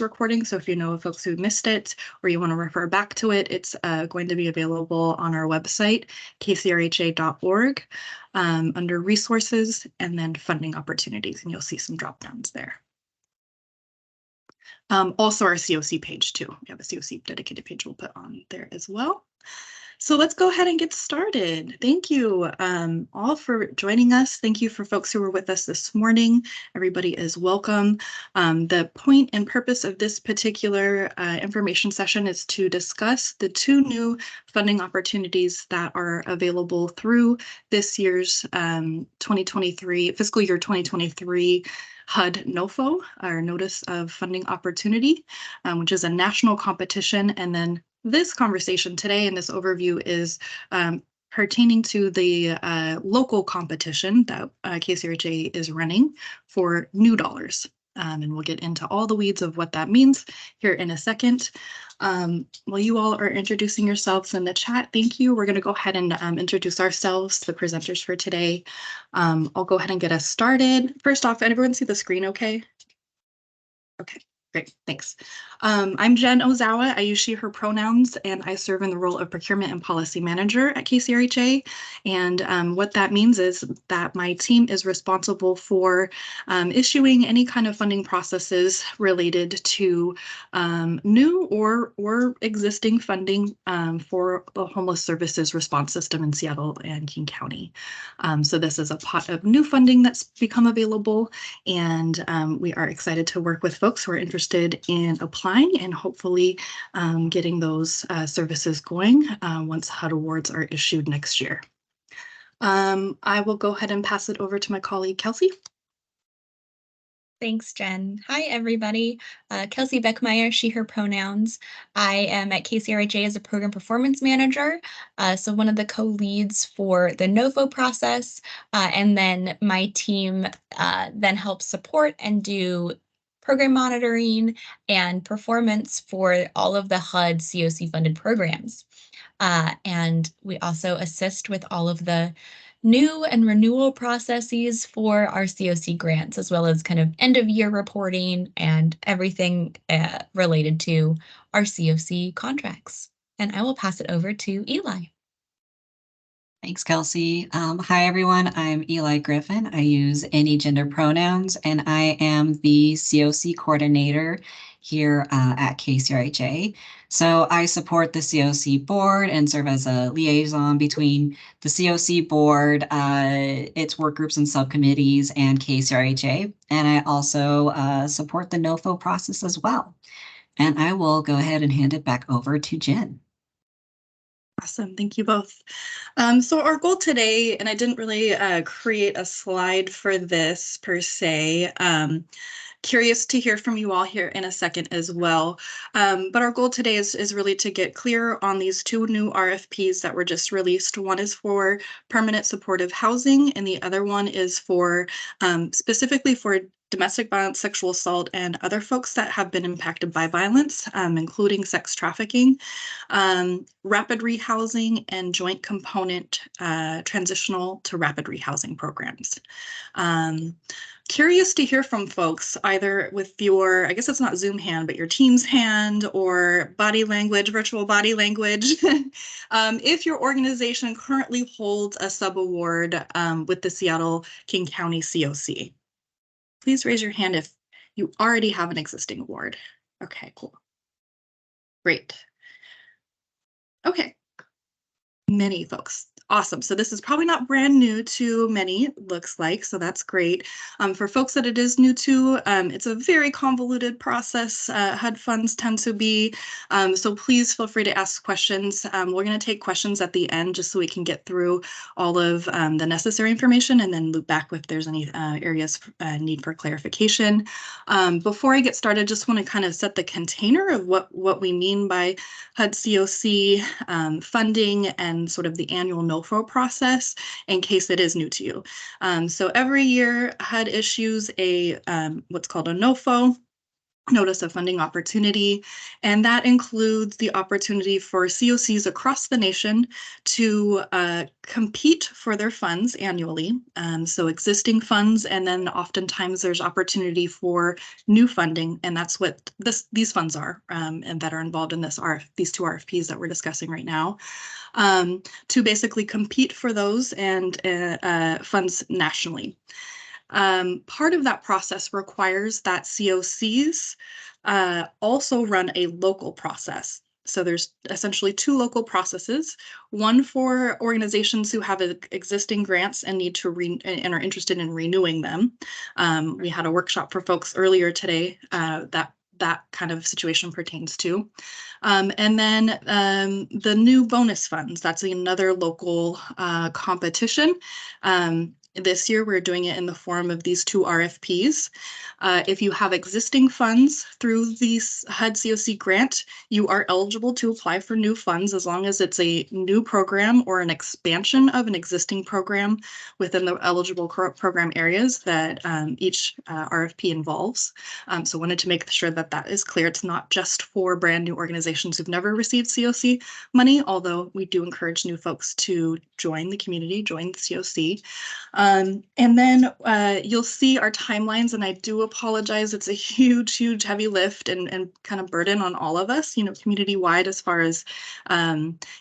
recording. So if you know of folks who missed it or you want to refer back to it, it's going to be available on our website, kcrha.org, under resources and then funding opportunities, and you'll see some drop downs there. Also our COC page too. We have a COC dedicated page we'll put on there as well. So let's go ahead and get started. Thank you all for joining us. Thank you for folks who were with us this morning. Everybody is welcome. The point and purpose of this particular information session is to discuss the 2 new funding opportunities that are available through this year's 2023, fiscal year 2023 HUD NOFO, our Notice of Funding Opportunity, which is a national competition. And then this conversation today and this overview is pertaining to the local competition that KCRHA is running for new dollars. And we'll get into all the weeds of what that means here in a second. While you all are introducing yourselves in the chat, thank you. We're going to go ahead and introduce ourselves, the presenters for today. I'll go ahead and get us started. First off, everyone see the screen okay? Okay. Great, thanks. I'm Jen Ozawa. I use she, her pronouns, and I serve in the role of Procurement and Policy Manager at KCRHA. And what that means is that my team is responsible for issuing any kind of funding processes related to new or existing funding for the homeless services response system in Seattle and King County. So this is a pot of new funding that's become available, and we are excited to work with folks who are interested in applying and hopefully getting those services going once HUD awards are issued next year. I will go ahead and pass it over to my colleague, Kelsey. Thanks, Jen. Hi, everybody. Kelsey Beckmeyer, she, her pronouns. I am at KCRHA as a program performance manager, so one of the co-leads for the NOFO process, and then my team then helps support and do program monitoring and performance for all of the HUD CoC funded programs. And we also assist with all of the new and renewal processes for our CoC grants, as well as kind of end of year reporting and everything related to our CoC contracts. And I will pass it over to Eli. Thanks, Kelsey. Hi, everyone. I'm Eli Griffin. I use any gender pronouns, and I am the CoC coordinator here at KCRHA. So I support the CoC board and serve as a liaison between the CoC board, its work groups and subcommittees, and KCRHA. And I also support the NOFO process as well. And I will go ahead and hand it back over to Jen. Awesome, thank you both. So our goal today, and I didn't really create a slide for this per se, curious to hear from you all here in a second as well. But our goal today is really to get clear on these 2 new RFPs that were just released. One is for permanent supportive housing, and the other one is for specifically for domestic violence, sexual assault, and other folks that have been impacted by violence, including sex trafficking, rapid rehousing, and joint component transitional to rapid rehousing programs. Curious to hear from folks, either with your, I guess it's not Zoom hand, but your Teams hand or body language, virtual body language, if your organization currently holds a subaward with the Seattle King County CoC. Please raise your hand if you already have an existing award. Okay, cool. Great. Okay. Many folks. Awesome. So this is probably not brand new to many, looks like, so that's great. For folks that it is new to, it's a very convoluted process. HUD funds tend to be, so please feel free to ask questions. We're going to take questions at the end just so we can get through all of the necessary information and then loop back if there's any areas need for clarification. Before I get started, just want to kind of set the container of what we mean by HUD CoC funding and sort of the annual NOFO process in case it is new to you. So every year HUD issues a what's called a NOFO. notice of funding opportunity, and that includes the opportunity for COCs across the nation to compete for their funds annually. So existing funds, and then oftentimes there's opportunity for new funding, and that's what these funds are, and that are involved in these two RFPs that we're discussing right now, to basically compete for those and funds nationally. Part of that process requires that COCs also run a local process. So there's essentially two local processes, one for organizations who have existing grants and need to and are interested in renewing them. We had a workshop for folks earlier today that kind of situation pertains to. And then the new bonus funds, that's another local competition. This year, we're doing it in the form of these two RFPs. If you have existing funds through the HUD CoC grant, you are eligible to apply for new funds as long as it's a new program or an expansion of an existing program within the eligible program areas that each RFP involves. So wanted to make sure that that is clear. It's not just for brand new organizations who've never received CoC money, although we do encourage new folks to join the community, join the CoC. And then you'll see our timelines, and I do apologize. It's a huge, heavy lift and kind of burden on all of us, community-wide, as far as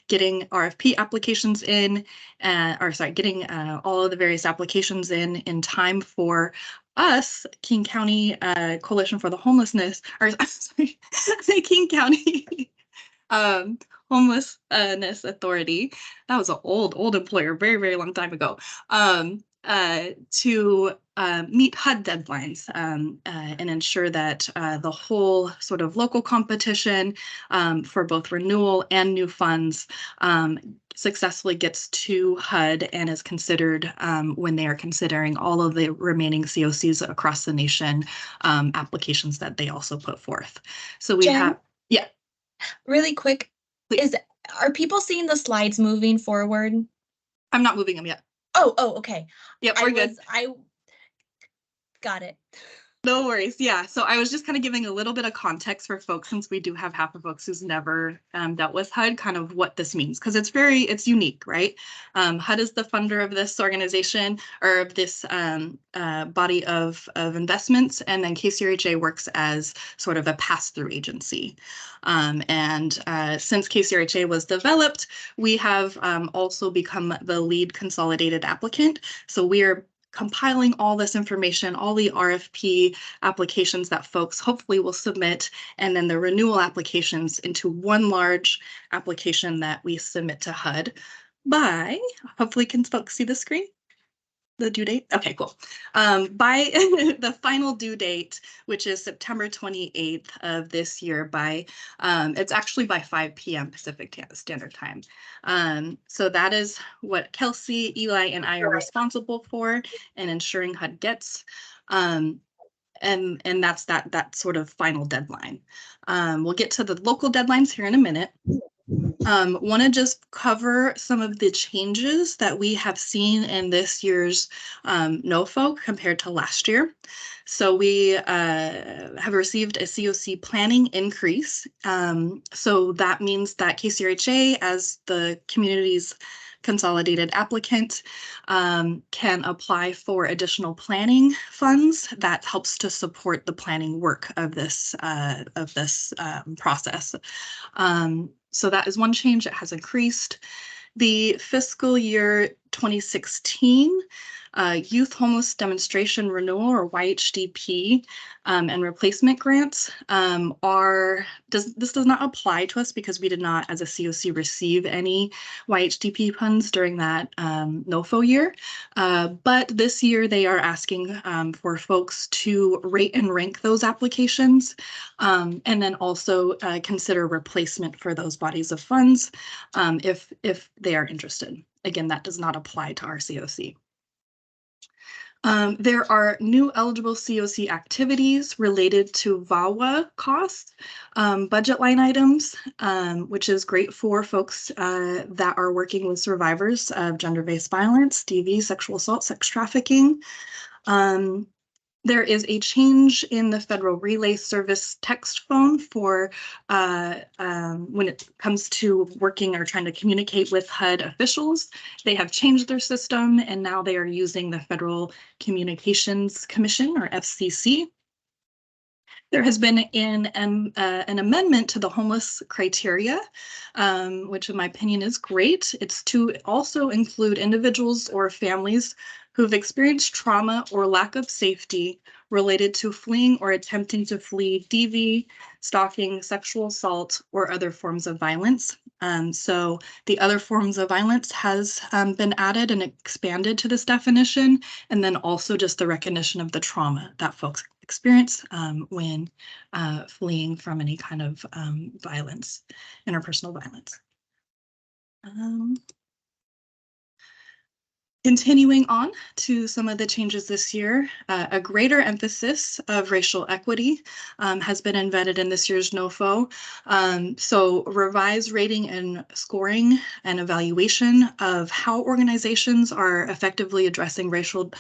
getting RFP applications in, getting all of the various applications in time for us, King County Coalition for the Homelessness, or I'm sorry, the King County Homelessness Authority. That was an old employer, very, very long time ago. To meet HUD deadlines and ensure that the whole sort of local competition for both renewal and new funds successfully gets to HUD and is considered when they are considering all of the remaining COCs across the nation applications that they also put forth. So we have, yeah. Really quick, are people seeing the slides moving forward? I'm not moving them yet. Oh, okay. Yep, we're good. I got it. No worries. Yeah. So I was just kind of giving a little bit of context for folks, since we do have half of folks who's never dealt with HUD, kind of what this means, because it's unique, right? HUD is the funder of this organization, or of this body of investments, and then KCRHA works as sort of a pass-through agency. And since KCRHA was developed, we have also become the lead consolidated applicant. So we are compiling all this information, all the RFP applications that folks hopefully will submit, and then the renewal applications into one large application that we submit to HUD by, hopefully can folks see the screen? The due date? Okay, cool. By the final due date, which is September 28th of this year, it's actually by 5 p.m. Pacific Standard Time. So that is what Kelsey, Eli, and I are responsible for in ensuring HUD gets. And that's that sort of final deadline. We'll get to the local deadlines here in a minute. Want to just cover some of the changes that we have seen in this year's NOFO compared to last year. So we have received a CoC planning increase. So that means that KCRHA, as the community's consolidated applicant, can apply for additional planning funds that helps to support the planning work of this process. So that is one change that has increased. The fiscal year 2016 Youth Homeless Demonstration Renewal, or YHDP, and replacement grants this does not apply to us because we did not, as a CoC, receive any YHDP funds during that NOFO year. But this year they are asking for folks to rate and rank those applications, and then also consider replacement for those bodies of funds if they are interested. Again, that does not apply to our CoC. There are new eligible CoC activities related to VAWA costs, budget line items, which is great for folks that are working with survivors of gender-based violence, DV, sexual assault, sex trafficking. There is a change in the Federal Relay Service text phone for when it comes to working or trying to communicate with HUD officials. They have changed their system, and now they are using the Federal Communications Commission, or FCC. There has been an amendment to the homeless criteria, which in my opinion is great. It's to also include individuals or families who've experienced trauma or lack of safety related to fleeing or attempting to flee DV, stalking, sexual assault, or other forms of violence. So the other forms of violence has been added and expanded to this definition, and then also just the recognition of the trauma that folks experience when fleeing from any kind of violence, interpersonal violence. Continuing on to some of the changes this year, a greater emphasis of racial equity has been embedded in this year's NOFO. So revised rating and scoring and evaluation of how organizations are effectively addressing racial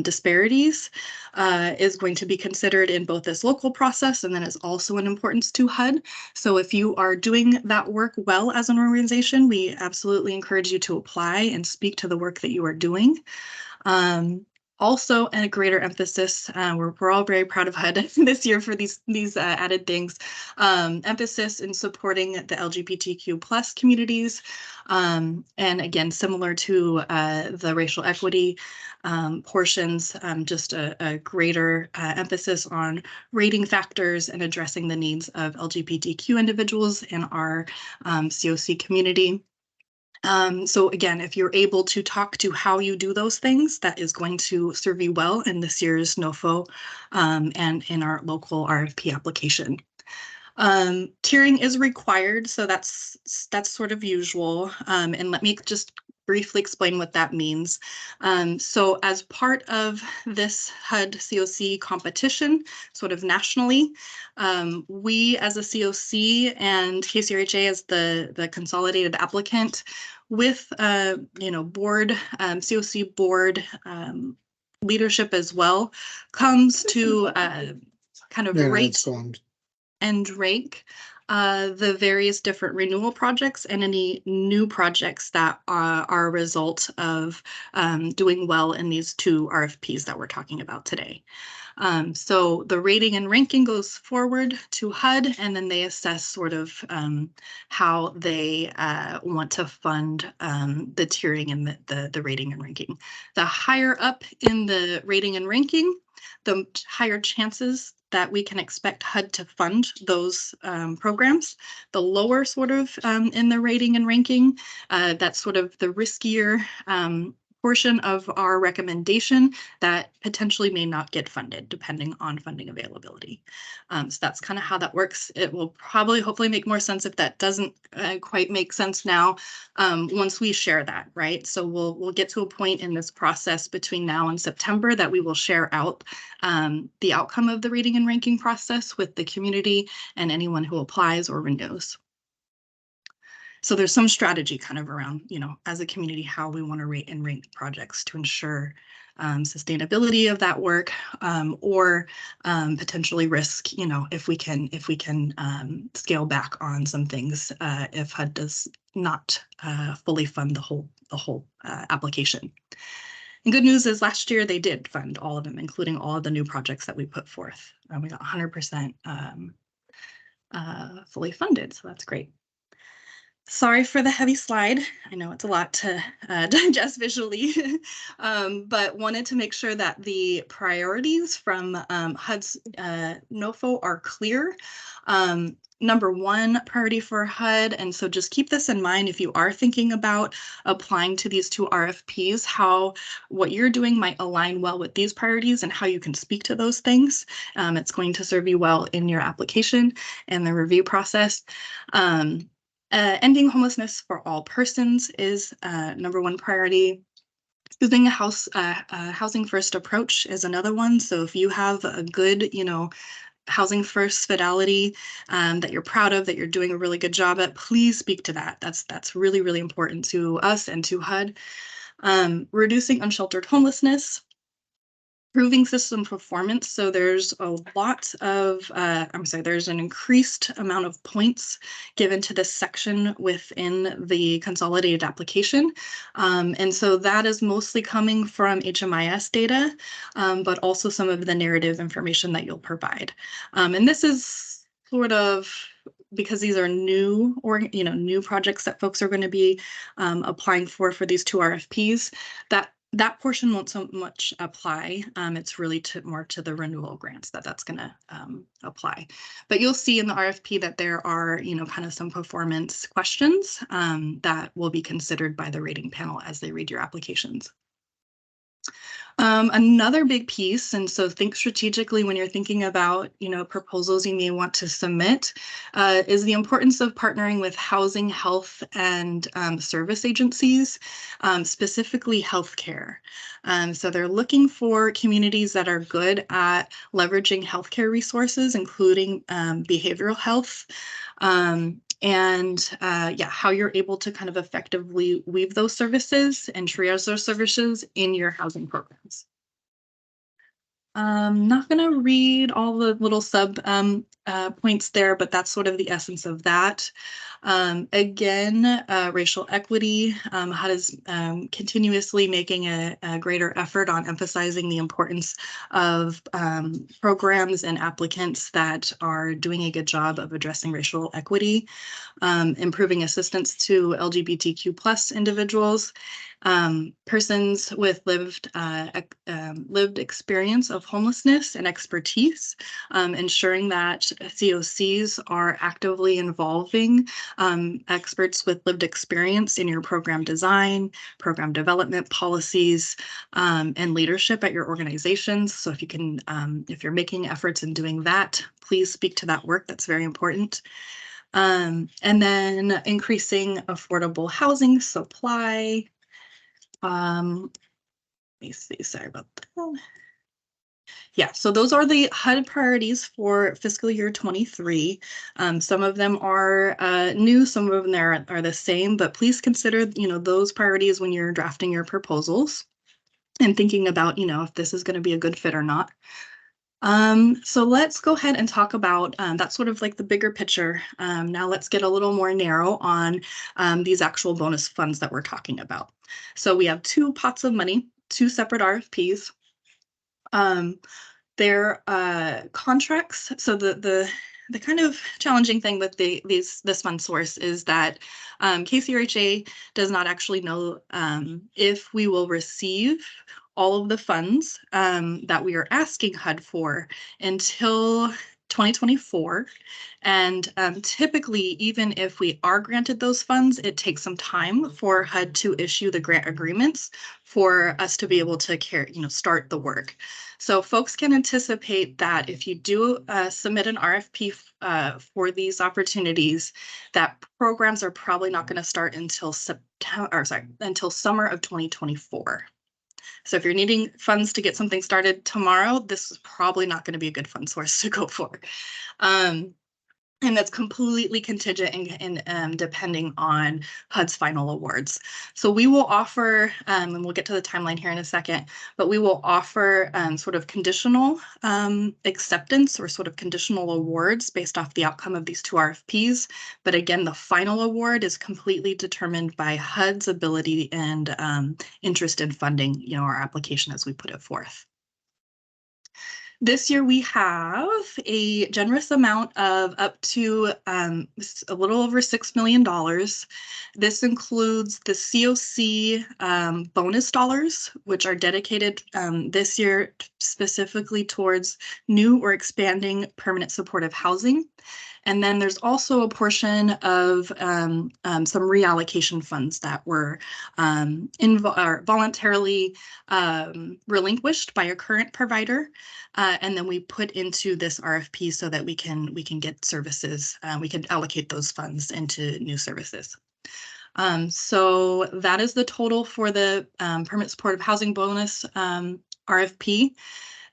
disparities is going to be considered in both this local process, and then is also an importance to HUD. So if you are doing that work well as an organization, we absolutely encourage you to apply and speak to the work that you are doing. Also, a greater emphasis, we're all very proud of HUD this year for these added things, emphasis in supporting the LGBTQ plus communities. And again, similar to the racial equity portions, just a greater emphasis on rating factors and addressing the needs of LGBTQ individuals in our CoC community. So again, if you're able to talk to how you do those things, that is going to serve you well in this year's NOFO and in our local RFP application. Tiering is required, so that's sort of usual. And let me just briefly explain what that means. So as part of this HUD CoC competition, sort of nationally, we as a CoC and KCRHA as the consolidated applicant with board, CoC board leadership as well, comes to kind of rate and rank the various different renewal projects and any new projects that are a result of doing well in these two RFPs that we're talking about today. So the rating and ranking goes forward to HUD, and then they assess sort of how they want to fund the tiering and the rating and ranking. The higher up in the rating and ranking, the higher chances that we can expect HUD to fund those programs. The lower sort of in the rating and ranking, that's sort of the riskier portion of our recommendation that potentially may not get funded depending on funding availability. So that's kind of how that works. It will probably hopefully make more sense if that doesn't quite make sense now once we share that, right? So we'll get to a point in this process between now and September that we will share out the outcome of the rating and ranking process with the community and anyone who applies or renews. So there's some strategy kind of around, as a community, how we want to rate and rank projects to ensure sustainability of that work, or potentially risk, if we can scale back on some things if HUD does not fully fund the whole application. And good news is last year they did fund all of them, including all of the new projects that we put forth. We got 100% fully funded, so that's great. Sorry for the heavy slide. I know it's a lot to digest visually, but wanted to make sure that the priorities from HUD's NOFO are clear. Number one priority for HUD, and so just keep this in mind if you are thinking about applying to these two RFPs, how what you're doing might align well with these priorities and how you can speak to those things. It's going to serve you well in your application and the review process. Ending homelessness for all persons is number one priority. Choosing a housing first approach is another one. So if you have a good, housing first fidelity that you're proud of, that you're doing a really good job at, please speak to that. That's really, really important to us and to HUD. Reducing unsheltered homelessness. Improving system performance. So there's a lot of, there's an increased amount of points given to this section within the consolidated application. And so that is mostly coming from HMIS data, but also some of the narrative information that you'll provide. And this is sort of because these are new new projects that folks are going to be applying for these two RFPs, that portion won't so much apply. It's really more to the renewal grants that's going to apply. But you'll see in the RFP that there are, kind of some performance questions that will be considered by the rating panel as they read your applications. Another big piece, and so think strategically when you're thinking about, proposals you may want to submit, is the importance of partnering with housing, health, and service agencies, specifically healthcare. So they're looking for communities that are good at leveraging healthcare resources, including behavioral health. How you're able to kind of effectively weave those services and triage those services in your housing programs. I'm not going to read all the little sub points there, but that's sort of the essence of that. Again, racial equity. HUD is continuously making a greater effort on emphasizing the importance of programs and applicants that are doing a good job of addressing racial equity, improving assistance to LGBTQ+ individuals, persons with lived experience of homelessness and expertise, ensuring that COCs are actively involving experts with lived experience in your program design, program development policies, and leadership at your organizations. So if you can, if you're making efforts in doing that, please speak to that work. That's very important. And then increasing affordable housing supply. Let me see, sorry about that. Yeah, so those are the HUD priorities for fiscal year 23. Some of them are new, some of them are the same, but please consider, those priorities when you're drafting your proposals and thinking about, if this is going to be a good fit or not. So let's go ahead and talk about that's sort of like the bigger picture. Now let's get a little more narrow on these actual bonus funds that we're talking about. So we have two pots of money, two separate RFPs. They're contracts. So the kind of challenging thing with this fund source is that KCRHA does not actually know if we will receive all of the funds that we are asking HUD for until 2024. And typically, even if we are granted those funds, it takes some time for HUD to issue the grant agreements for us to be able to start the work. So folks can anticipate that if you do submit an RFP for these opportunities, that programs are probably not going to start until until summer of 2024. So if you're needing funds to get something started tomorrow, this is probably not going to be a good fund source to go for. And that's completely contingent and depending on HUD's final awards. So we will offer, and we'll get to the timeline here in a second, but we will offer sort of conditional acceptance or sort of conditional awards based off the outcome of these two RFPs. But again, the final award is completely determined by HUD's ability and interest in funding, our application as we put it forth. This year we have a generous amount of up to a little over $6 million. This includes the COC bonus dollars, which are dedicated this year specifically towards new or expanding permanent supportive housing. And then there's also a portion of some reallocation funds that were voluntarily relinquished by a current provider, and then we put into this RFP so that we can get services. We can allocate those funds into new services. So that is the total for the permanent supportive housing bonus RFP.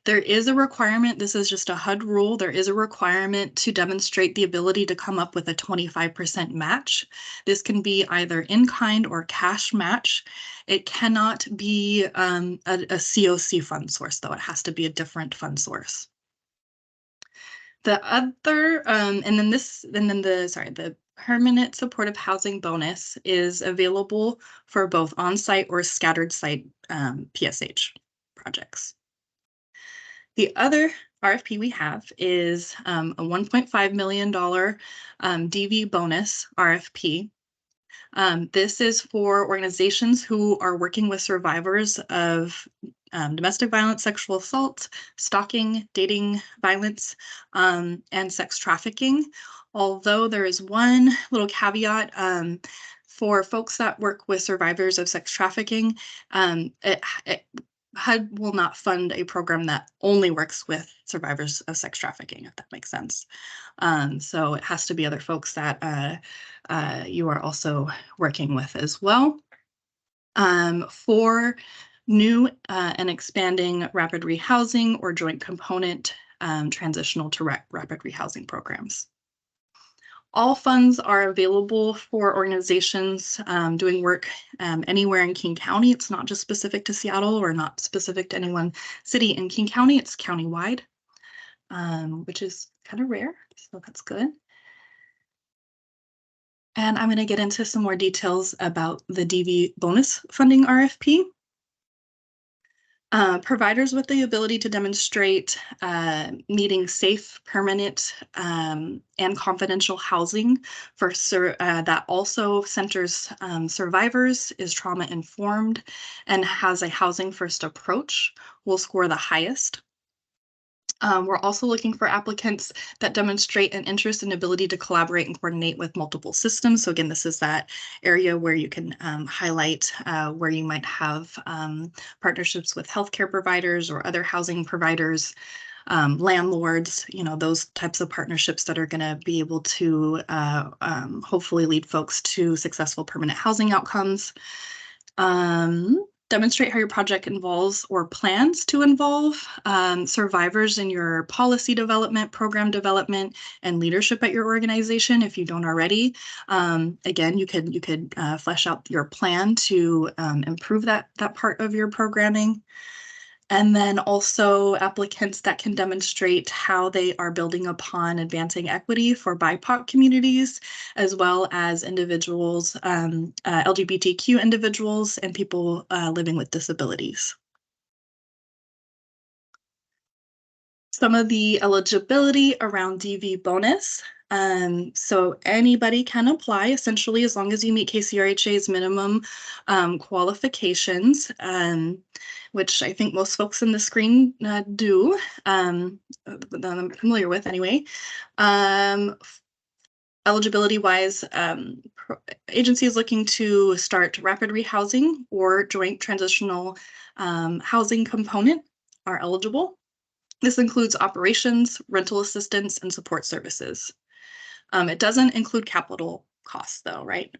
There is a requirement, this is just a HUD rule, there is a requirement to demonstrate the ability to come up with a 25% match. This can be either in-kind or cash match. It cannot be a CoC fund source, though. It has to be a different fund source. The other, the permanent supportive housing bonus is available for both on-site or scattered site PSH projects. The other RFP we have is a $1.5 million DV bonus RFP. This is for organizations who are working with survivors of domestic violence, sexual assault, stalking, dating violence, and sex trafficking. Although there is one little caveat, for folks that work with survivors of sex trafficking, HUD will not fund a program that only works with survivors of sex trafficking, if that makes sense. So it has to be other folks that you are also working with as well. For new and expanding rapid rehousing or joint component transitional to rapid rehousing programs. All funds are available for organizations doing work anywhere in King County. It's not just specific to Seattle or not specific to any one city in King County. It's countywide, which is kind of rare, so that's good. And I'm going to get into some more details about the DV bonus funding RFP. Providers with the ability to demonstrate needing safe, permanent, and confidential housing for that also centers survivors, is trauma informed, and has a housing first approach will score the highest. We're also looking for applicants that demonstrate an interest and ability to collaborate and coordinate with multiple systems. So again, this is that area where you can highlight where you might have partnerships with healthcare providers or other housing providers, landlords, those types of partnerships that are going to be able to hopefully lead folks to successful permanent housing outcomes. Demonstrate how your project involves or plans to involve survivors in your policy development, program development, and leadership at your organization if you don't already. Again, you could flesh out your plan to improve that part of your programming. And then also applicants that can demonstrate how they are building upon advancing equity for BIPOC communities, as well as individuals, LGBTQ individuals, and people living with disabilities. Some of the eligibility around DV bonus. So anybody can apply, essentially, as long as you meet KCRHA's minimum qualifications, which I think most folks in the screen do, that I'm familiar with anyway. Eligibility-wise, agency is looking to start rapid rehousing or joint transitional housing component are eligible. This includes operations, rental assistance, and support services. It doesn't include capital costs, though, right?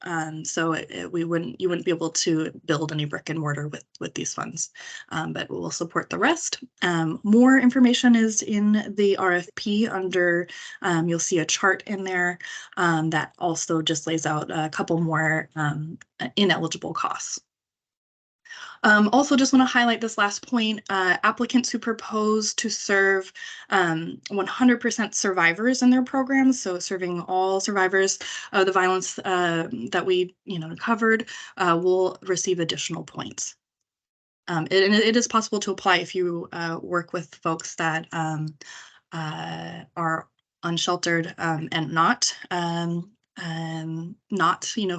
So you wouldn't be able to build any brick and mortar with these funds, but we'll support the rest. More information is in the RFP under, you'll see a chart in there that also just lays out a couple more ineligible costs. Also, just want to highlight this last point, applicants who propose to serve 100% survivors in their programs, so serving all survivors of the violence that we covered, will receive additional points. It is possible to apply if you work with folks that are unsheltered and not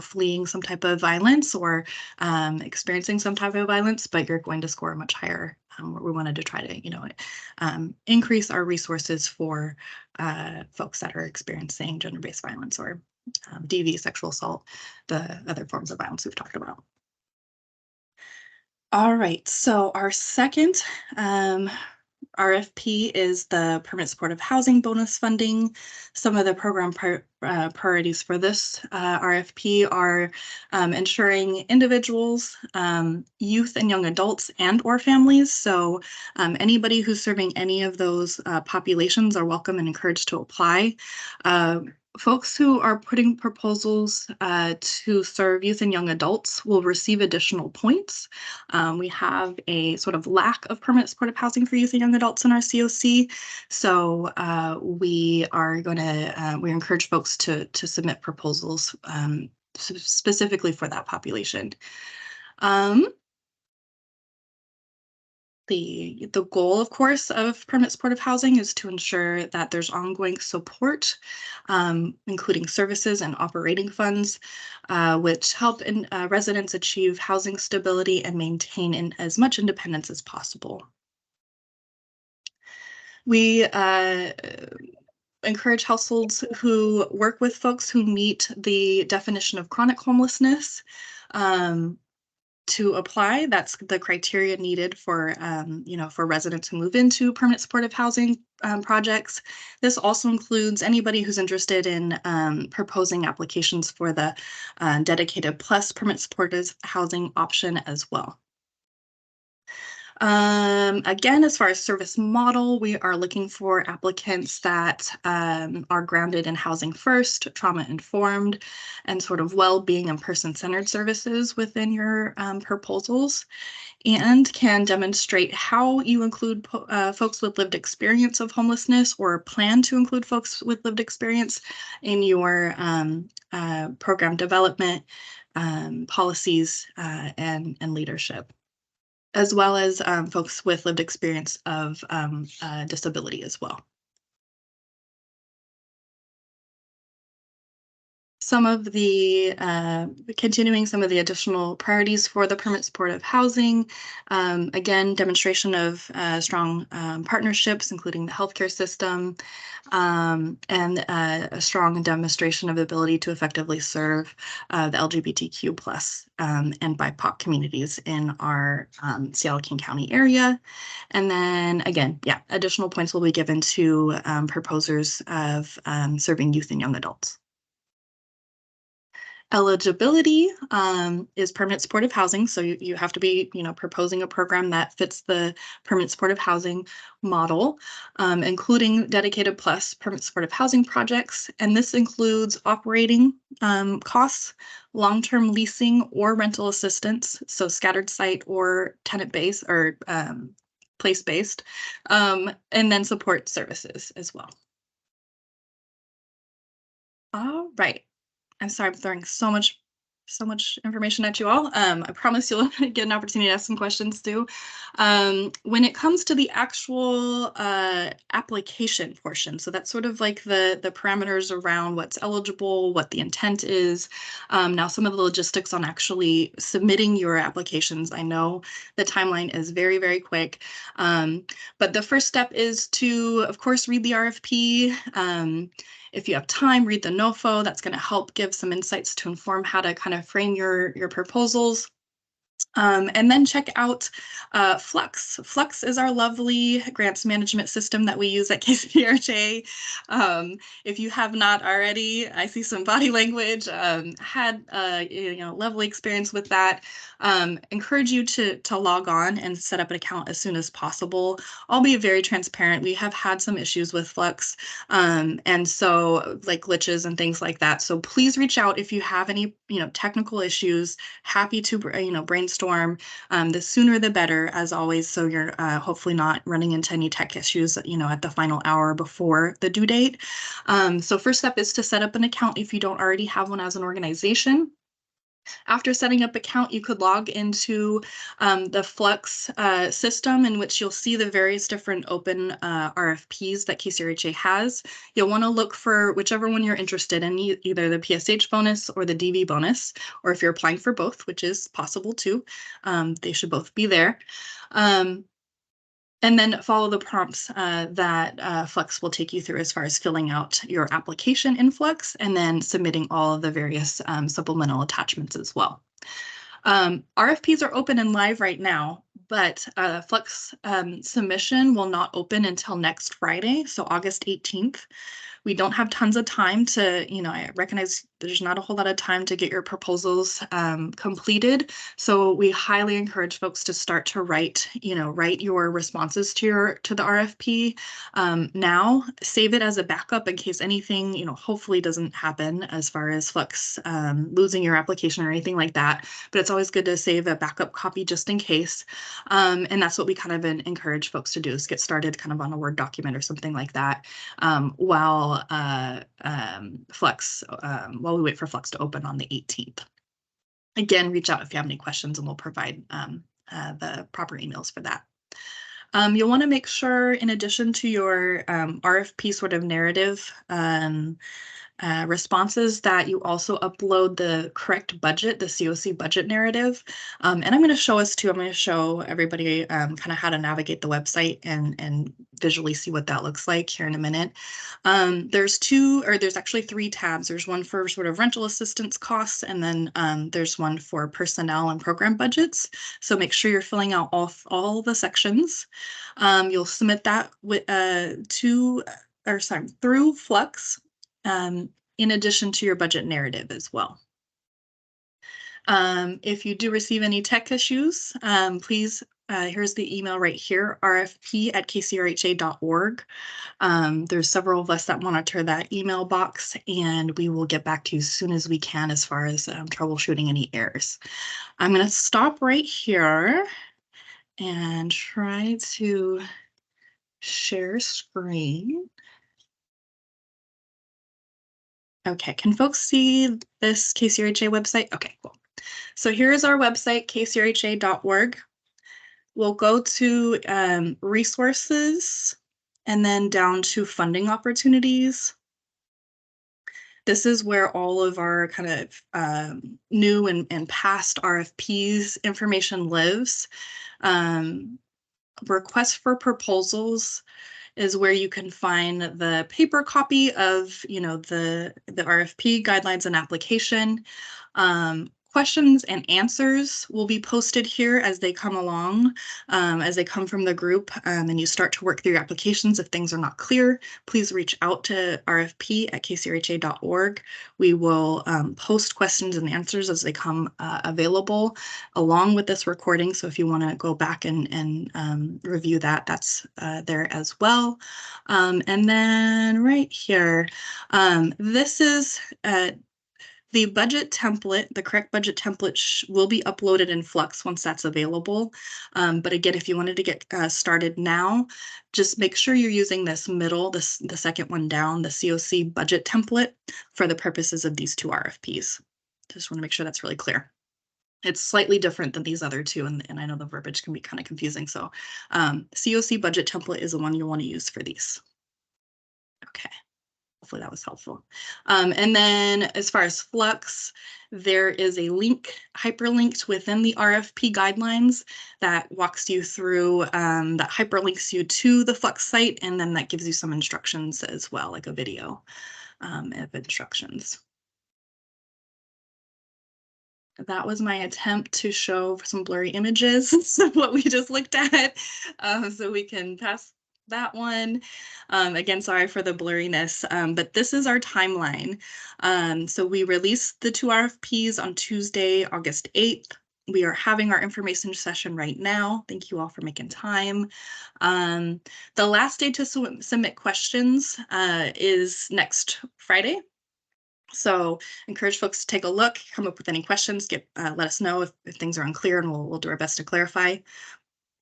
fleeing some type of violence or experiencing some type of violence, but you're going to score much higher. We wanted to try to increase our resources for folks that are experiencing gender-based violence or DV, sexual assault, the other forms of violence we've talked about. All right, so our second RFP is the Permanent Supportive Housing Bonus Funding. Some of the program priorities for this RFP are ensuring individuals, youth and young adults, and/or families. So anybody who's serving any of those populations are welcome and encouraged to apply. Folks who are putting proposals to serve youth and young adults will receive additional points. We have a sort of lack of permanent supportive housing for youth and young adults in our COC. So we encourage folks to submit proposals specifically for that population. The goal, of course, of permanent supportive housing is to ensure that there's ongoing support, including services and operating funds, which help residents achieve housing stability and maintain as much independence as possible. We encourage households who work with folks who meet the definition of chronic homelessness to apply. That's the criteria needed for, for residents who move into permanent supportive housing projects. This also includes anybody who's interested in proposing applications for the dedicated plus permanent supportive housing option as well. Again, as far as service model, we are looking for applicants that are grounded in housing first, trauma informed, and sort of well-being and person-centered services within your proposals, and can demonstrate how you include folks with lived experience of homelessness or plan to include folks with lived experience in your program development, policies, and leadership, as well as folks with lived experience of disability as well. Some of the continuing some of the additional priorities for the permanent supportive housing, again, demonstration of strong partnerships, including the healthcare system, and a strong demonstration of ability to effectively serve the LGBTQ plus and BIPOC communities in our Seattle King County area. And then again, additional points will be given to proposers of serving youth and young adults. Eligibility is permanent supportive housing, so you have to be, proposing a program that fits the permanent supportive housing model, including dedicated plus permanent supportive housing projects. And this includes operating costs, long-term leasing or rental assistance, so scattered site or tenant-based or place-based, and then support services as well. All right. I'm sorry, I'm throwing so much information at you all. I promise you'll get an opportunity to ask some questions too. When it comes to the actual application portion, so that's sort of like the parameters around what's eligible, what the intent is. Now, some of the logistics on actually submitting your applications. I know the timeline is very, very quick, but the first step is to, of course, read the RFP. If you have time, read the NOFO. That's going to help give some insights to inform how to kind of frame your proposals. And then check out Flux. Flux is our lovely grants management system that we use at KCRJ. If you have not already, I see some body language, had lovely experience with that. Encourage you to log on and set up an account as soon as possible. I'll be very transparent. We have had some issues with Flux, and so like glitches and things like that. So please reach out if you have any technical issues. Happy to brainstorm. The sooner the better, as always, so you're hopefully not running into any tech issues at the final hour before the due date. So first step is to set up an account if you don't already have one as an organization. After setting up an account, you could log into the Flux system, in which you'll see the various different open RFPs that KCRHA has. You'll want to look for whichever one you're interested in, either the PSH bonus or the DV bonus, or if you're applying for both, which is possible too. They should both be there. And then follow the prompts that Flux will take you through as far as filling out your application in Flux and then submitting all of the various supplemental attachments as well. RFPs are open and live right now, but Flux submission will not open until next Friday, so August 18th. We don't have tons of time to, I recognize there's not a whole lot of time to get your proposals completed. So we highly encourage folks to start to write your responses to the RFP now. Save it as a backup in case anything, hopefully doesn't happen as far as Flux losing your application or anything like that. But it's always good to save a backup copy just in case. And that's what we kind of encourage folks to do, is get started kind of on a Word document or something like that while we wait for Flux to open on the 18th. Again, reach out if you have any questions and we'll provide the proper emails for that. You'll want to make sure, in addition to your RFP sort of narrative responses, that you also upload the correct budget, the CoC budget narrative. And I'm going to show us too. I'm going to show everybody kind of how to navigate the website and visually see what that looks like here in a minute. There's actually 3 tabs. There's one for sort of rental assistance costs, and then there's one for personnel and program budgets. So make sure you're filling out all the sections. You'll submit that through Flux. In addition to your budget narrative as well. If you do receive any tech issues, please, here's the email right here, rfp@kcrha.org. There's several of us that monitor that email box, and we will get back to you as soon as we can as far as troubleshooting any errors. I'm going to stop right here and try to share screen. Okay, can folks see this KCRHA website? Okay, cool. So here is our website, kcrha.org. We'll go to resources and then down to funding opportunities. This is where all of our kind of new and past RFPs information lives. Requests for proposals is where you can find the paper copy of, the RFP guidelines and application. Questions and answers will be posted here as they come along, as they come from the group, and you start to work through your applications. If things are not clear, please reach out to rfp@kcrha.org. We will post questions and answers as they come available along with this recording. So if you want to go back and review that, that's there as well. And then right here, this is the budget template. The correct budget template will be uploaded in Flux once that's available. But again, if you wanted to get started now, just make sure you're using this middle, the second one down, the CoC budget template, for the purposes of these 2 RFPs. Just want to make sure that's really clear. It's slightly different than these other 2, and I know the verbiage can be kind of confusing. So CoC budget template is the one you'll want to use for these. Okay. Hopefully that was helpful. And then as far as Flux, there is a link hyperlinked within the RFP guidelines that walks you through, that hyperlinks you to the Flux site, and then that gives you some instructions as well, like a video of instructions. That was my attempt to show some blurry images of what we just looked at, so we can pass that one. Again, sorry for the blurriness, but this is our timeline. So we released the 2 RFPs on Tuesday, August 8th. We are having our information session right now. Thank you all for making time. The last day to submit questions is next Friday. So encourage folks to take a look, come up with any questions, let us know if things are unclear, and we'll do our best to clarify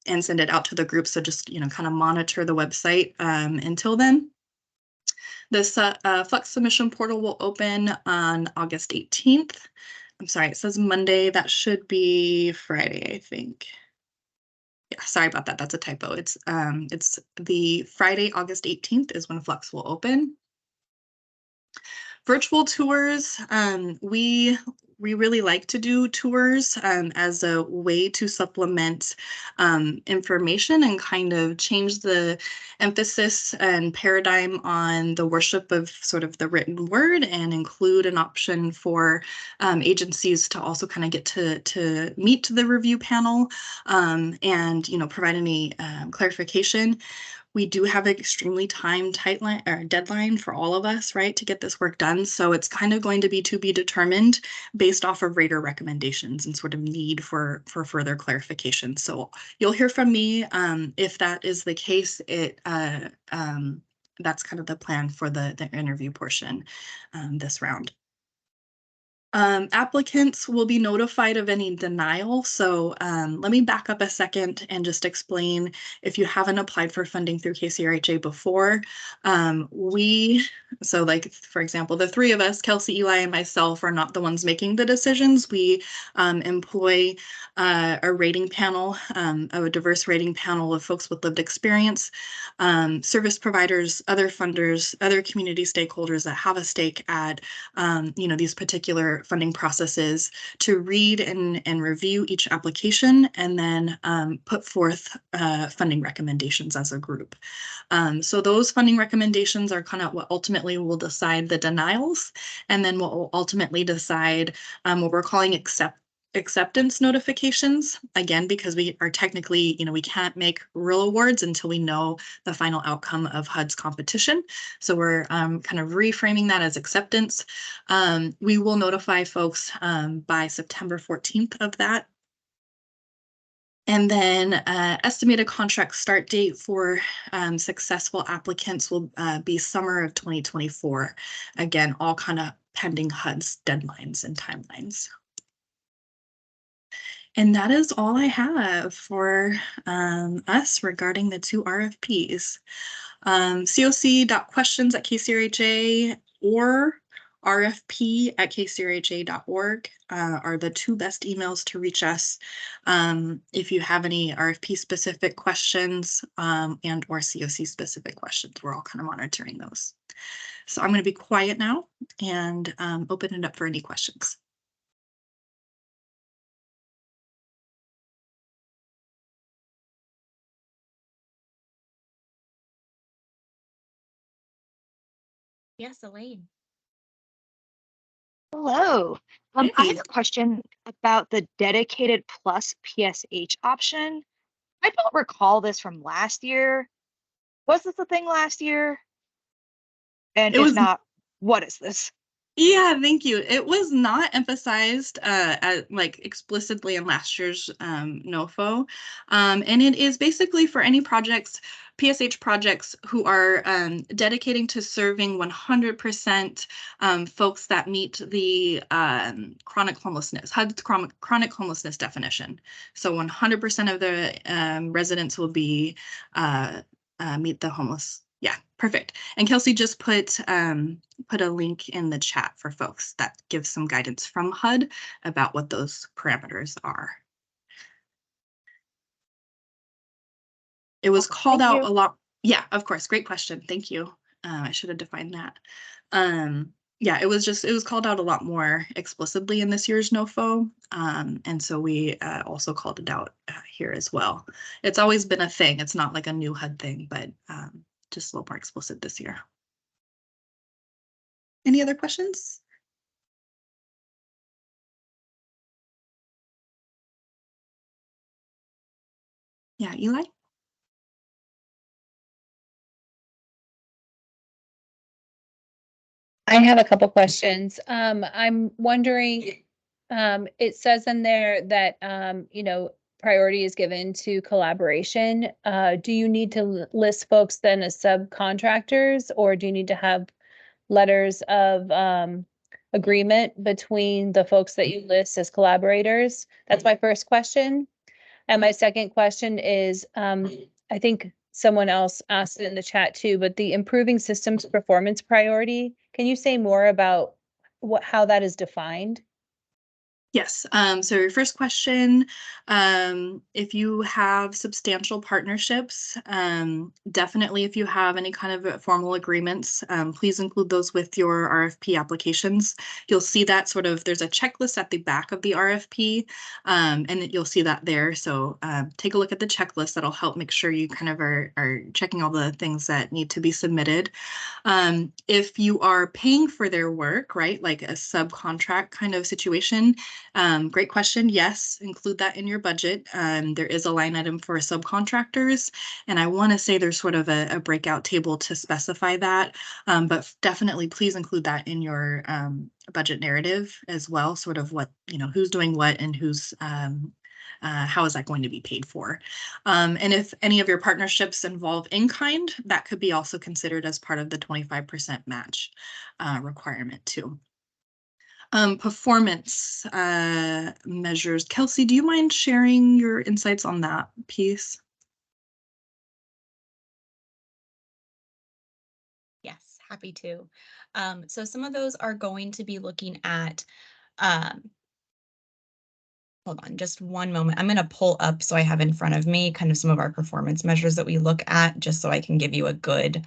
and send it out to the group. So just, kind of monitor the website until then. This Flux submission portal will open on August 18th. I'm sorry, it says Monday. That should be Friday, I think. Yeah, sorry about that. That's a typo. It's the Friday, August 18th is when Flux will open. Virtual tours, we we really like to do tours as a way to supplement information and kind of change the emphasis and paradigm on the worship of sort of the written word, and include an option for agencies to also kind of get to meet the review panel and provide any clarification. We do have an extremely tight deadline for all of us, right, to get this work done. So it's kind of going to be determined based off of rater recommendations and sort of need for further clarification. So you'll hear from me if that is the case. That's kind of the plan for the interview portion this round. Applicants will be notified of any denial. So let me back up a second and just explain, if you haven't applied for funding through KCRHA before, so like, for example, the three of us, Kelsey, Eli, and myself, are not the ones making the decisions. We employ a rating panel, a diverse rating panel of folks with lived experience, service providers, other funders, other community stakeholders that have a stake at these particular funding processes, to read and review each application, and then put forth funding recommendations as a group. So those funding recommendations are kind of what ultimately will decide the denials, and then what will ultimately decide what we're calling acceptance notifications, again, because we are technically, we can't make real awards until we know the final outcome of HUD's competition. So we're kind of reframing that as acceptance. We will notify folks by September 14th of that. And then estimated contract start date for successful applicants will be summer of 2024. Again, all kind of pending HUD's deadlines and timelines. And that is all I have for us regarding the two RFPs. coc.questions@kcrha or rfp@kcrha.org are the two best emails to reach us if you have any RFP specific questions and or COC specific questions. We're all kind of monitoring those. So I'm going to be quiet now and open it up for any questions. Yes, Elaine. Hello. I have a question about the dedicated plus PSH option. I don't recall this from last year. Was this a thing last year? And if not, what is this? Yeah, thank you. It was not emphasized like explicitly in last year's NOFO. And it is basically for any projects, PSH projects, who are dedicating to serving 100% folks that meet the chronic homelessness, HUD's chronic homelessness definition. So 100% of the residents will be meet the homeless. Yeah, perfect. And Kelsey just put a link in the chat for folks that gives some guidance from HUD about what those parameters are. It was called out a lot. Yeah, of course. Great question. Thank you. I should have defined that. Yeah, it was called out a lot more explicitly in this year's NOFO. And so we also called it out here as well. It's always been a thing. It's not like a new HUD thing, but just a little more explicit this year. Any other questions? Yeah, Eli? I have a couple questions. I'm wondering, it says in there that, priority is given to collaboration. Do you need to list folks then as subcontractors, or do you need to have letters of agreement between the folks that you list as collaborators? That's my first question. And my second question is, I think someone else asked it in the chat too, but the improving systems performance priority, can you say more about how that is defined? Yes. So your first question, if you have substantial partnerships, definitely if you have any kind of formal agreements, please include those with your RFP applications. You'll see that there's a checklist at the back of the RFP, and you'll see that there. So take a look at the checklist. That'll help make sure you kind of are checking all the things that need to be submitted. If you are paying for their work, right, like a subcontract kind of situation, great question. Yes, include that in your budget. There is a line item for subcontractors, and I want to say there's sort of a breakout table to specify that, but definitely please include that in your budget narrative as well, sort of what, who's doing what and how is that going to be paid for? And if any of your partnerships involve in-kind, that could be also considered as part of the 25% match requirement too. Performance measures. Kelsey, do you mind sharing your insights on that piece? Yes, happy to. So some of those are going to be looking at, hold on just one moment. I'm going to pull up so I have in front of me kind of some of our performance measures that we look at, just so I can give you a good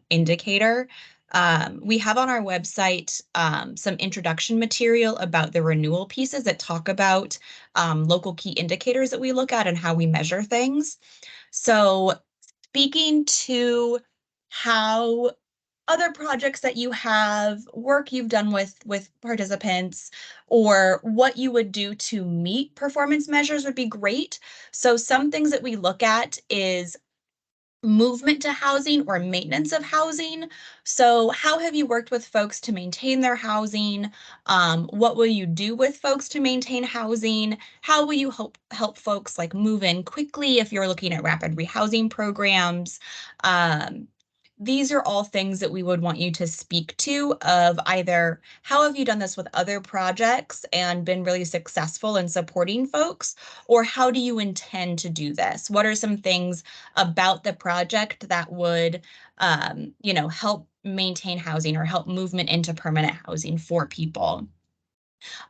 indicator. We have on our website some introduction material about the renewal pieces that talk about local key indicators that we look at and how we measure things. So speaking to how other projects that you have, work you've done with participants, or what you would do to meet performance measures would be great. So some things that we look at is movement to housing or maintenance of housing. So how have you worked with folks to maintain their housing? What will you do with folks to maintain housing? How will you help folks like move in quickly if you're looking at rapid rehousing programs? These are all things that we would want you to speak to, of either how have you done this with other projects and been really successful in supporting folks, or how do you intend to do this? What are some things about the project that would, help maintain housing or help movement into permanent housing for people?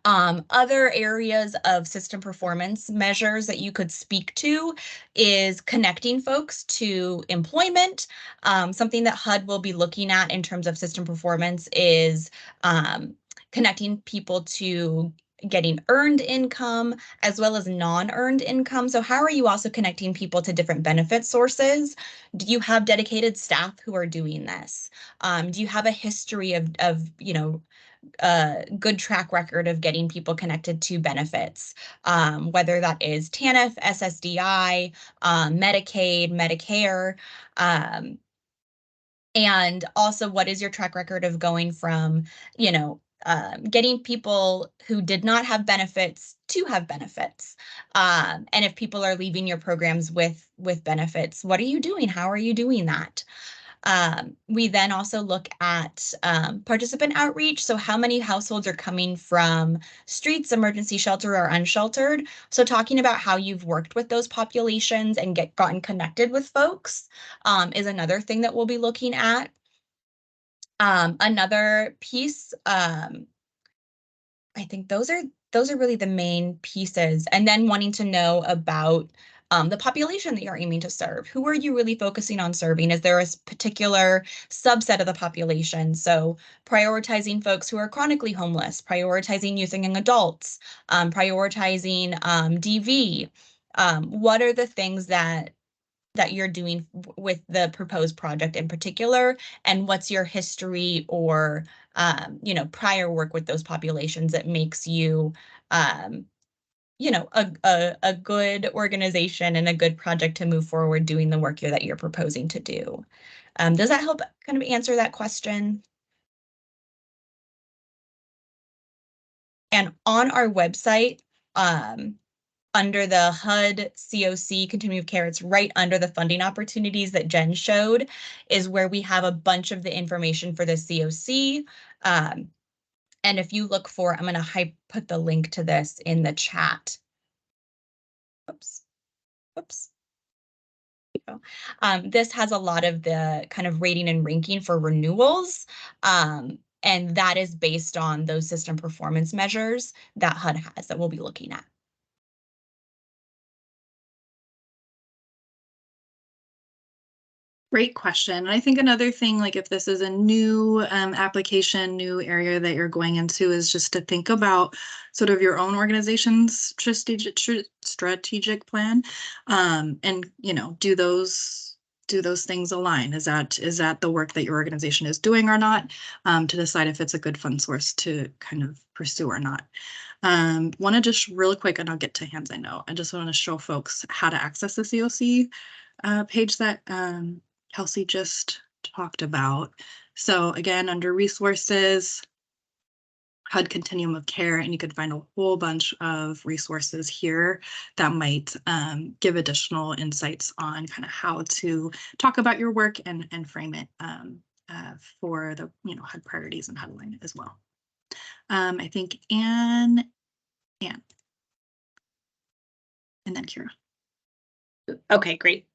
Other areas of system performance measures that you could speak to is connecting folks to employment. Something that HUD will be looking at in terms of system performance is connecting people to getting earned income as well as non-earned income. So how are you also connecting people to different benefit sources? Do you have dedicated staff who are doing this? Do you have a history of a good track record of getting people connected to benefits, whether that is TANF, SSDI, Medicaid, Medicare, and also what is your track record of going from, getting people who did not have benefits to have benefits. And if people are leaving your programs with benefits, what are you doing? How are you doing that? We then also look at participant outreach. So how many households are coming from streets, emergency shelter, or unsheltered? So talking about how you've worked with those populations and gotten connected with folks is another thing that we'll be looking at. Another piece, I think those are really the main pieces. And then wanting to know about the population that you're aiming to serve. Who are you really focusing on serving? Is there a particular subset of the population? So prioritizing folks who are chronically homeless, prioritizing youth and young adults, prioritizing DV. What are the things that you're doing with the proposed project in particular, and what's your history or prior work with those populations that makes you a good organization and a good project to move forward doing the work that you're proposing to do. Does that help kind of answer that question? And on our website, under the HUD CoC continuum of care, it's right under the funding opportunities that Jen showed, is where we have a bunch of the information for the CoC. And if you look for, I'm going to put the link to this in the chat. Oops. This has a lot of the kind of rating and ranking for renewals. And that is based on those system performance measures that HUD has that we'll be looking at. Great question. And I think another thing, like if this is a new application, new area that you're going into, is just to think about sort of your own organization's strategic plan, and do those things align? Is that the work that your organization is doing or not, to decide if it's a good fund source to kind of pursue or not. Want to just really quick, and I'll get to hands, I know. I just want to show folks how to access the CoC page that Kelsey just talked about. So again, under resources, HUD Continuum of Care, and you could find a whole bunch of resources here that might give additional insights on kind of how to talk about your work and frame it for the HUD priorities and HUD alignment as well. I think Anne, and then Kira. Okay, great.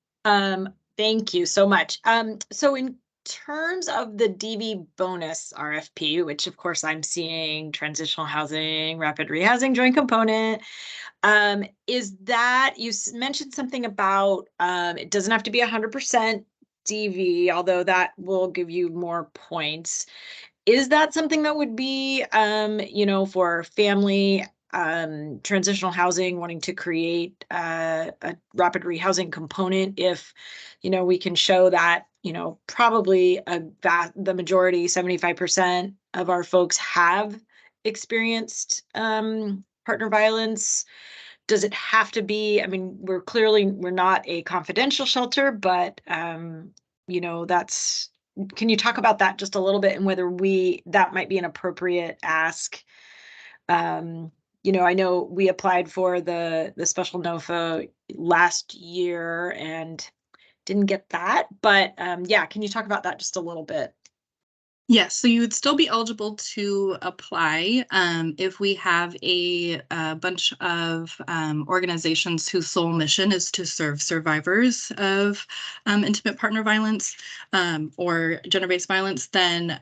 Thank you so much. So in terms of the DV bonus RFP, which of course I'm seeing transitional housing, rapid rehousing joint component, is that you mentioned something about it doesn't have to be 100% DV, although that will give you more points. Is that something that would be, for family transitional housing, wanting to create a rapid rehousing component? If, we can show that, probably the majority, 75% of our folks have experienced partner violence. Does it have to be? I mean, we're not a confidential shelter, but that's. Can you talk about that just a little bit, and whether that might be an appropriate ask? I know we applied for the special NOFO last year and didn't get that, but yeah, can you talk about that just a little bit? Yes, so you would still be eligible to apply if we have a bunch of organizations whose sole mission is to serve survivors of intimate partner violence or gender-based violence. Then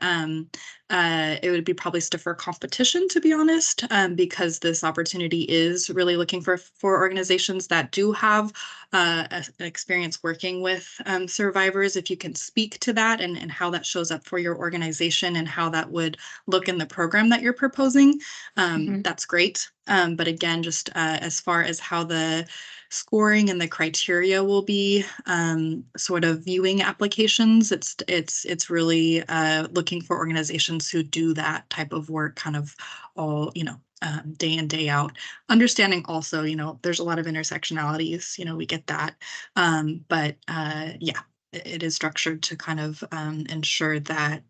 it would be probably stiffer competition, to be honest, because this opportunity is really looking for organizations that do have an experience working with survivors. If you can speak to that and how that shows up for your organization and how that would look in the program that you're proposing, that's great. But again, just as far as how the scoring and the criteria will be sort of viewing applications, it's really looking for organizations who do that type of work kind of all, day in, day out. Understanding also, there's a lot of intersectionalities, we get that. But yeah, it is structured to kind of ensure that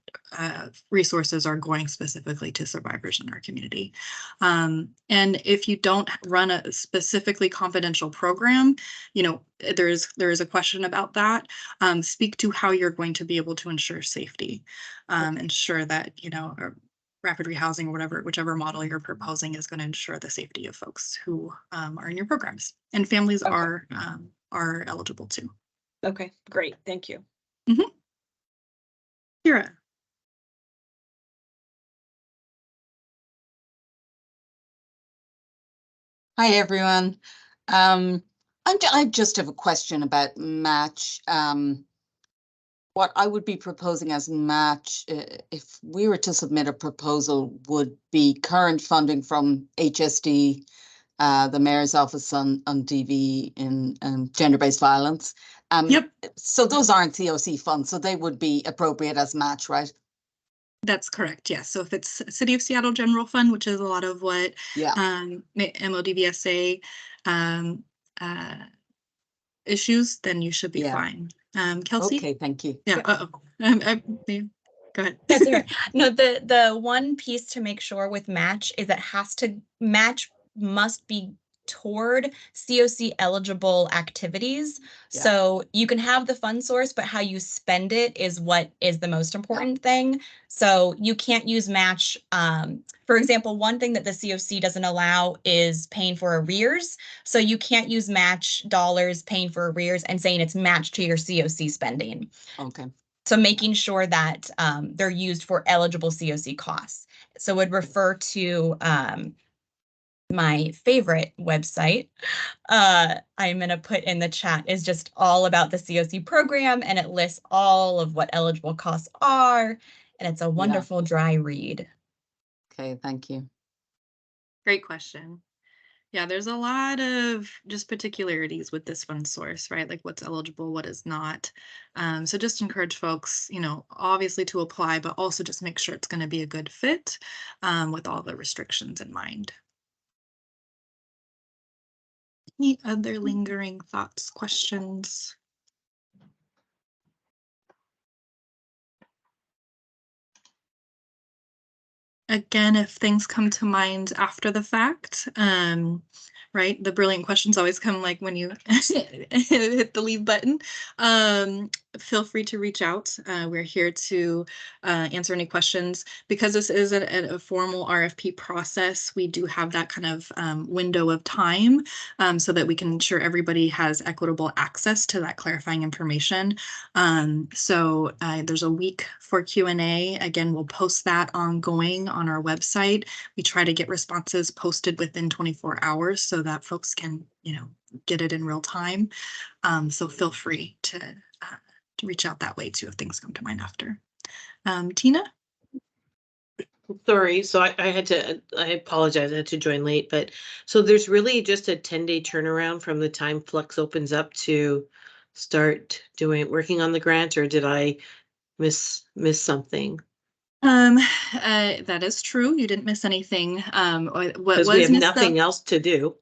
resources are going specifically to survivors in our community. And if you don't run a specifically confidential program, there is a question about that. Speak to how you're going to be able to ensure safety, ensure that, rapid rehousing or whichever model you're proposing is going to ensure the safety of folks who are in your programs, and families are eligible too. Okay, great. Thank you. Kira. Hi, everyone. I just have a question about match. What I would be proposing as match, if we were to submit a proposal, would be current funding from HSD, the Mayor's Office on DV in gender-based violence. Yep. So those aren't CoC funds, so they would be appropriate as match, right? That's correct. Yes. So if it's City of Seattle General Fund, which is a lot of what MODVSA issues, then you should be fine. Kelsey? Okay, thank you. Yeah. Go ahead. That's right. No, the one piece to make sure with match is that match must be toward CoC eligible activities. Yeah. So you can have the fund source, but how you spend it is what is the most important thing. So you can't use match. For example, one thing that the CoC doesn't allow is paying for arrears. So you can't use match dollars paying for arrears and saying it's matched to your CoC spending. Okay. So making sure that they're used for eligible COC costs. So would refer to my favorite website. I'm going to put in the chat is just all about the COC program, and it lists all of what eligible costs are. And it's a wonderful dry read. Okay, thank you. Great question. Yeah, there's a lot of just particularities with this one source, right? Like what's eligible, what is not. So just encourage folks, you know, obviously to apply, but also just make sure it's going to be a good fit with all the restrictions in mind. Any other lingering thoughts, questions? Again, if things come to mind after the fact, right? The brilliant questions always come like when you hit the leave button. Feel free to reach out. We're here to answer any questions. Because this is a formal RFP process, we do have that kind of window of time so that we can ensure everybody has equitable access to that clarifying information. So there's a week for Q&A. Again, we'll post that ongoing on our website. We try to get responses posted within 24 hours so that folks can, you know, get it in real time. So feel free to reach out that way too if things come to mind after. Tina? Sorry, so I apologize, I had to join late, but so there's really just a 10-day turnaround from the time Flex opens up to start working on the grant, or did I miss something? That is true. You didn't miss anything. What Because was we have missed nothing else to do.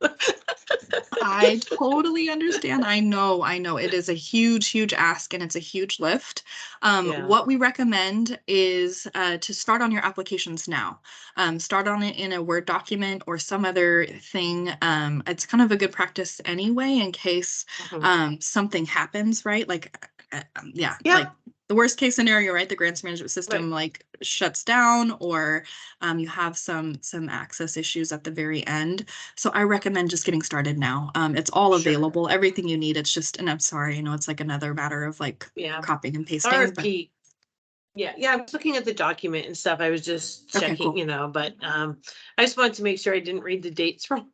I totally understand. I know. It is a huge ask and it's a huge lift. Yeah. What we recommend is to start on your applications now. Start on it in a Word document or some other thing. It's kind of a good practice anyway in case something happens, right? Like, yeah, like the worst case scenario, right? The grants management system like shuts down, or you have some access issues at the very end. So I recommend just getting started now. It's all available, everything you need. It's just, and I'm sorry, you know, it's like another matter of like copying and pasting. RFP. Yeah, I was looking at the document and stuff. I was just checking, cool. you know, but I just wanted to make sure I didn't read the dates wrong.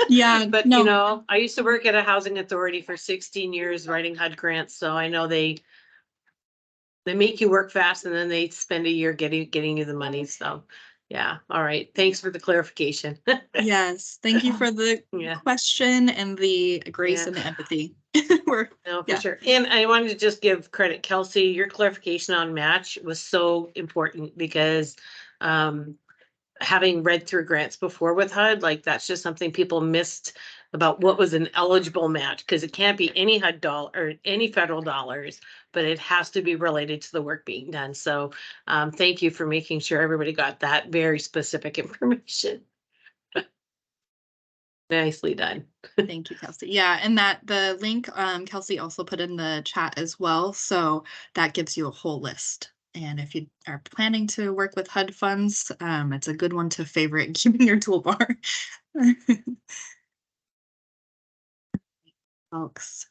Yeah, but no. You know, I used to work at a housing authority for 16 years writing HUD grants, so I know they make you work fast and then they spend a year getting you the money. So yeah, all right. Thanks for the clarification. Yes, thank you for the question and the grace and the empathy. No, for sure. And I wanted to just give credit, Kelsey, your clarification on match was so important because having read through grants before with HUD, like that's just something people missed about what was an eligible match, because it can't be any HUD dollar or any federal dollars, but it has to be related to the work being done. So thank you for making sure everybody got that very specific information. Nicely done. Thank you, Kelsey. Yeah, and that the link Kelsey also put in the chat as well. So that gives you a whole list. And if you are planning to work with HUD funds, it's a good one to favorite and keep in your toolbar. Folks,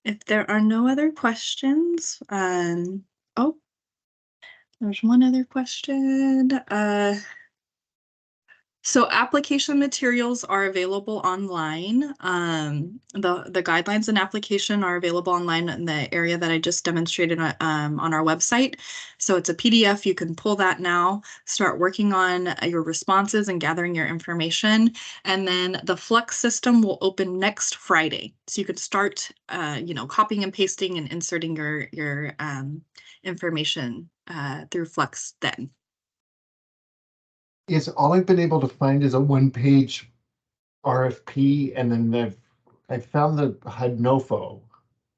if there are no other questions, oh, there's one other question. So application materials are available online. The guidelines and application are available online in the area that I just demonstrated on our website. So it's a PDF. You can pull that now, start working on your responses and gathering your information. And then the Flex system will open next Friday. So you could start, you know, copying and pasting and inserting your information through Flex then. Yes, all I've been able to find is a one-page RFP, and then I've found the HUD NOFO,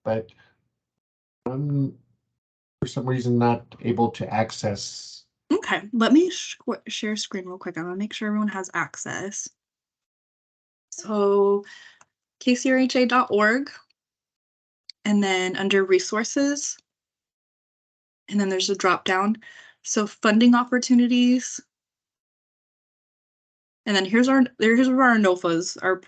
but I'm for some reason not able to access. Okay, let me share screen real quick. I want to make sure everyone has access. So kcrha.org, and then under resources, and then there's a drop down. So funding opportunities. And then here's where our NOFOs, our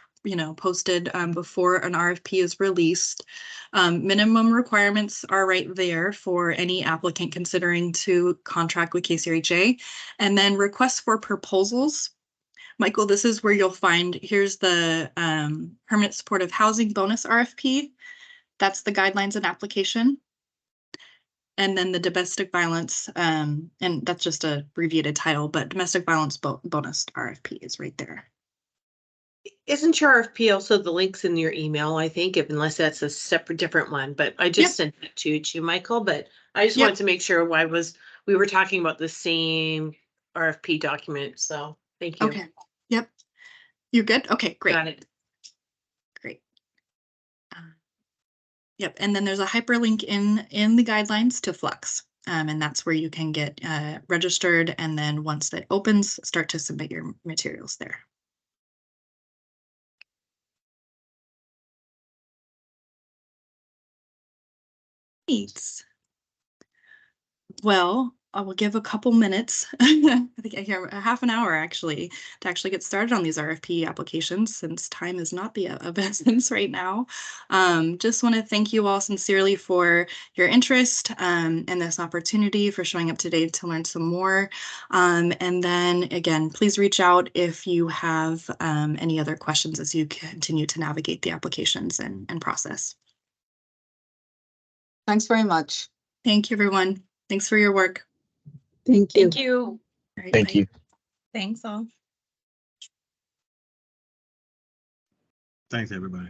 posted before an RFP is released. Minimum requirements are right there for any applicant considering to contract with KCRHA. And then requests for proposals. Michael, this is where you'll find, here's the permanent supportive housing bonus RFP. That's the guidelines and application. And then the domestic violence, and that's just a abbreviated title, but domestic violence bonus RFP is right there. Isn't your RFP also the links in your email, I think, unless that's a separate, different one, but I just sent it to you, Michael, but I just wanted to make sure we were talking about the same RFP document, so thank you. Okay, yep. You're good? Okay, great. Got it. Great. Yep, and then there's a hyperlink in the guidelines to Flux. And that's where you can get registered, and then once that opens, start to submit your materials there. Great. Well, I will give a couple minutes. I think I hear a half an hour actually to actually get started on these RFP applications, since time is not the of essence right now. Just want to thank you all sincerely for your interest and this opportunity, for showing up today to learn some more. And then again, please reach out if you have any other questions as you continue to navigate the applications and process. Thanks very much. Thank you, everyone. Thanks for your work. Thank you. Thank you. All right, Thank bye. you. Thanks all. Thanks, everybody.